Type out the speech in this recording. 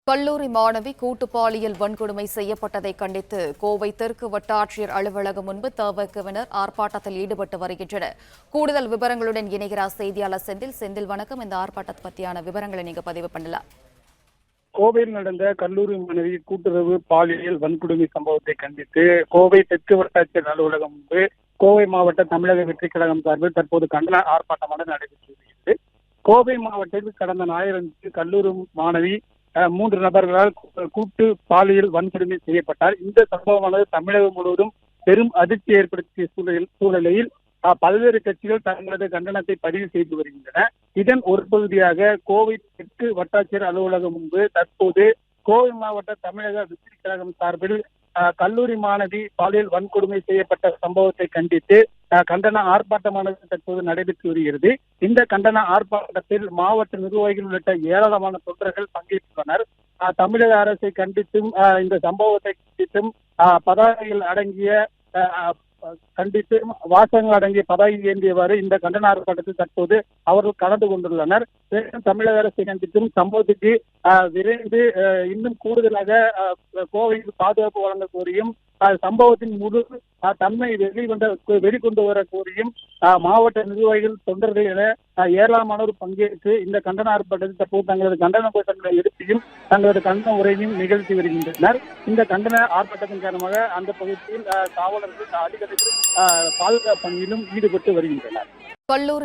கல்லூரி மாணவி கூட்டு பாலியல் வன்கொடுமை செய்யப்பட்டதை கண்டித்து கோவை தெற்கு வட்டாட்சியர் அலுவலகம் முன்பு தவகவினர் ஆர்ப்பாட்டத்தில் ஈடுபட்டு வருகின்றனர். கூடுதல் விவரங்களுடன் இணைகிறார் செய்தியாளர் செந்தில். செந்தில், வணக்கம். இந்த ஆர்ப்பாட்டத்தை பற்றியான விவரங்களை நீங்க பதிவு பண்ணலாம். கோவையில் நடந்த கல்லூரி மாணவி கூட்டுறவு பாலியல் வன்கொடுமை சம்பவத்தை கண்டித்து கோவை தெற்கு வட்டாட்சியர் அலுவலகம் முன்பு கோவை மாவட்ட தமிழக வெற்றி கழகம் சார்பில் தற்போது கண்டன ஆர்ப்பாட்டமாக நடைபெற்று வருகிறது. கோவை மாவட்டத்தில் கடந்த ஞாயிறன்று கல்லூரி மாணவி 3 நபர்களால் கூட்டு பாலியல் வன்கொடுமை செய்யப்பட்டார். இந்த சம்பவமானது தமிழகம் முழுவதும் பெரும் அதிர்ச்சி ஏற்படுத்திய சூழலில் பல்வேறு கட்சிகள் தங்களது கண்டனத்தை பதிவு செய்து வருகின்றன. இதன் ஒரு பகுதியாக கோவை தெற்கு வட்டாட்சியர் அலுவலகம் முன்பு தற்போது கோவை மாவட்ட தமிழக வெற்றி கழகம் சார்பில் கல்லூரி மாணவி பாலியல் வன்கொடுமை செய்யப்பட்ட சம்பவத்தை கண்டித்து கண்டன ஆர்ப்பாட்டமானது தற்போது நடைபெற்று வருகிறது. இந்த கண்டன ஆர்ப்பாட்டத்தில் மாவட்ட நிர்வாகிகள் உள்ளிட்ட ஏராளமான தொண்டர்கள் பங்கேற்றுள்ளனர். தமிழக அரசை கண்டித்தும் இந்த சம்பவத்தை கண்டித்தும் பதாகைகள் அடங்கிய கண்டித்தும் வாசகங்கள் அடங்கிய பதாகை ஏந்தியவாறு இந்த கண்டன ஆர்ப்பாட்டத்தில் தற்போது அவர்கள் கலந்து கொண்டுள்ளனர். தமிழக அரசை கண்டித்தும் சம்பவத்துக்கு விரைந்து இன்னும் கூடுதலாக கோவையில் பாதுகாப்பு வழங்க கோரியும் சம்பவத்தின் முழு தன்மை வெளிக்கொண்டு வர கோரியும் மாவட்ட நிர்வாகிகள் தொண்டர்கள் என ஏராளமானோர் பங்கேற்று இந்த கண்டன ஆர்ப்பாட்டத்தில் தற்போது தங்களது கண்டன கோஷங்களை எழுப்பியும் தங்களது கண்டன உரையையும் நிகழ்த்தி வருகின்றனர். இந்த கண்டன ஆர்ப்பாட்டத்தின் காரணமாக அந்த பகுதியில் காவலர்கள் அதிகளவில் பாதுகாப்பு பணியிலும் ஈடுபட்டு வருகின்றனர். கல்லூரி